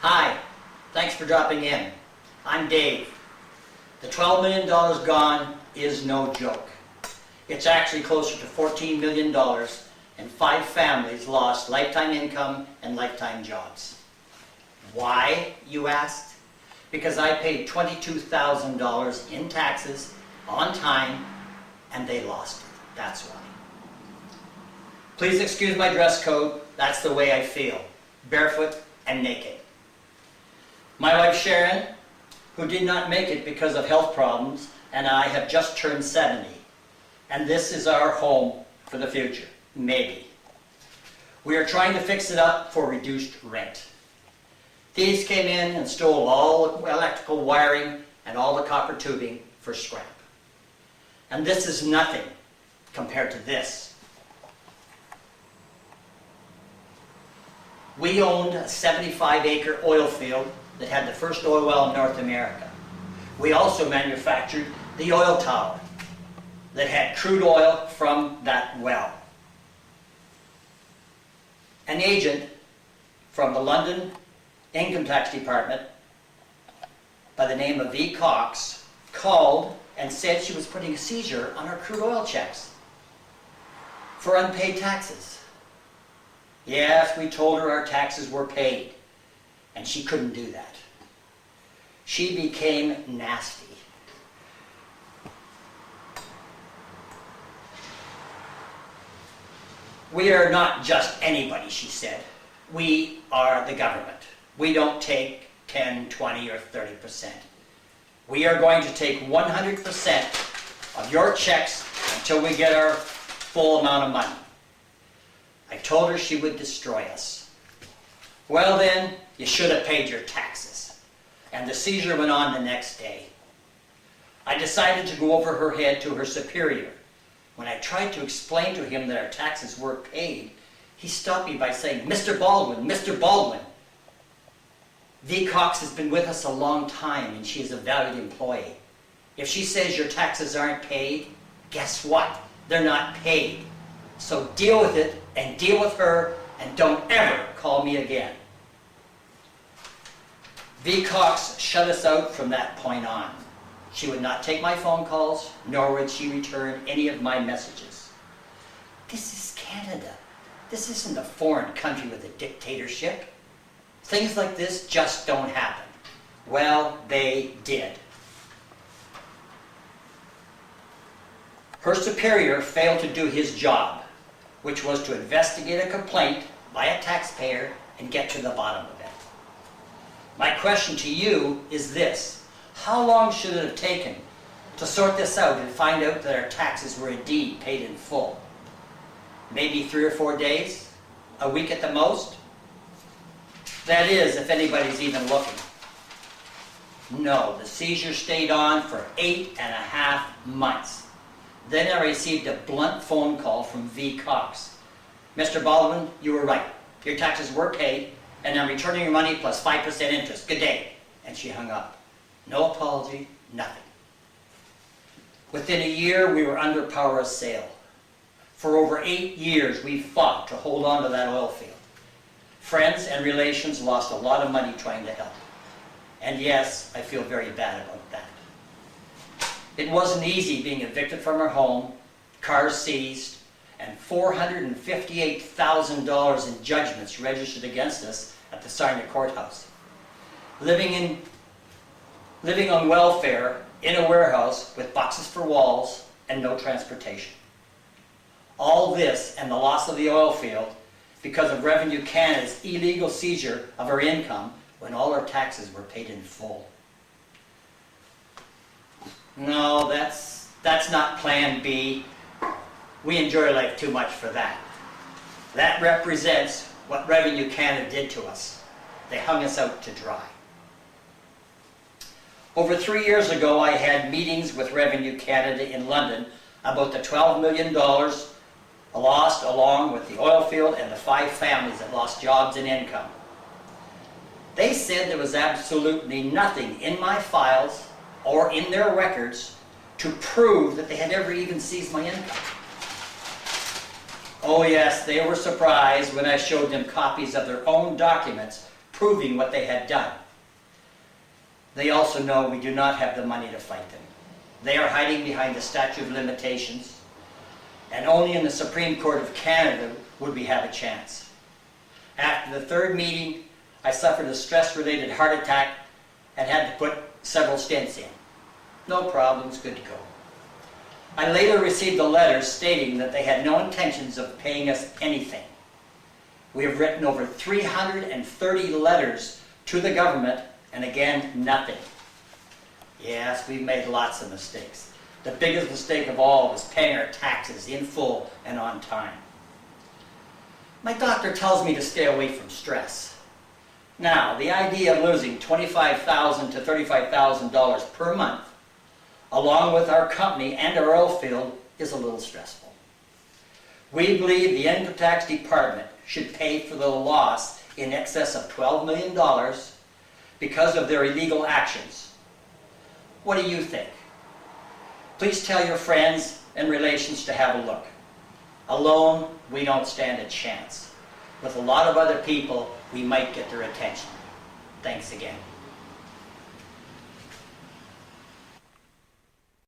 Hi, thanks for dropping in. I'm Dave. The $12 million gone is no joke. It's actually closer to $14 million, and 5 families lost lifetime income and lifetime jobs. Why, you asked? Because I paid $22,000 in taxes on time, and they lost it. That's why. Please excuse my dress code. That's the way I feel, barefoot and naked. My wife Sharon, who did not make it because of health problems, and I have just turned 70. And this is our home for the future, maybe. We are trying to fix it up for reduced rent. Thieves came in and stole all the electrical wiring and all the copper tubing for scrap. And this is nothing compared to this. We owned a 75-acre oil field that had the first oil well in North America. We also manufactured the oil tower that had crude oil from that well. An agent from the London Income Tax Department by the name of V. Cox called and said she was putting a seizure on our crude oil checks for unpaid taxes. Yes, we told her our taxes were paid, and she couldn't do that. She became nasty. We are not just anybody, she said. We are the government. We don't take 10, 20, or 30%. We are going to take 100% of your checks until we get our full amount of money. I told her she would destroy us. Well then, you should have paid your taxes. And the seizure went on the next day. I decided to go over her head to her superior. When I tried to explain to him that our taxes were paid, he stopped me by saying, Mr. Baldwin, Mr. Baldwin, V. Cox has been with us a long time and she is a valued employee. If she says your taxes aren't paid, guess what? They're not paid. So deal with it and deal with her and don't ever call me again. V. Cox shut us out from that point on. She would not take my phone calls, nor would she return any of my messages. This is Canada. This isn't a foreign country with a dictatorship. Things like this just don't happen. Well, they did. Her superior failed to do his job, which was to investigate a complaint by a taxpayer and get to the bottom of it. My question to you is this: how long should it have taken to sort this out and find out that our taxes were indeed paid in full? Maybe 3 or 4 days? A week at the most? That is, if anybody's even looking. No, the seizure stayed on for 8.5 months. Then I received a blunt phone call from V. Cox. Mr. Baldwin, you were right. Your taxes were paid, and I'm returning your money plus 5% interest. Good day. And she hung up. No apology, nothing. Within a year, we were under power of sale. For over 8 years, we fought to hold on to that oil field. Friends and relations lost a lot of money trying to help. And yes, I feel very bad about that. It wasn't easy being evicted from our home, cars seized, and $458,000 in judgments registered against us at the Sarnia courthouse. Living on welfare in a warehouse with boxes for walls and no transportation. All this and the loss of the oil field because of Revenue Canada's illegal seizure of our income when all our taxes were paid in full. No, that's not Plan B. We enjoy life too much for that. That represents what Revenue Canada did to us. They hung us out to dry. Over 3 years ago, I had meetings with Revenue Canada in London about the $12 million lost along with the oil field and the 5 families that lost jobs and income. They said there was absolutely nothing in my files or in their records to prove that they had ever even seized my income. Oh yes, they were surprised when I showed them copies of their own documents proving what they had done. They also know we do not have the money to fight them. They are hiding behind the statute of limitations, and only in the Supreme Court of Canada would we have a chance. After the third meeting, I suffered a stress-related heart attack and had to put several stents in. No problems, good to go. I later received a letter stating that they had no intentions of paying us anything. We have written over 330 letters to the government, and again, nothing. Yes, we've made lots of mistakes. The biggest mistake of all was paying our taxes in full and on time. My doctor tells me to stay away from stress. Now, the idea of losing $25,000 to $35,000 per month, along with our company and our oil field, is a little stressful. We believe the income tax department should pay for the loss in excess of $12 million because of their illegal actions. What do you think? Please tell your friends and relations to have a look. Alone, we don't stand a chance. With a lot of other people, we might get their attention. Thanks again.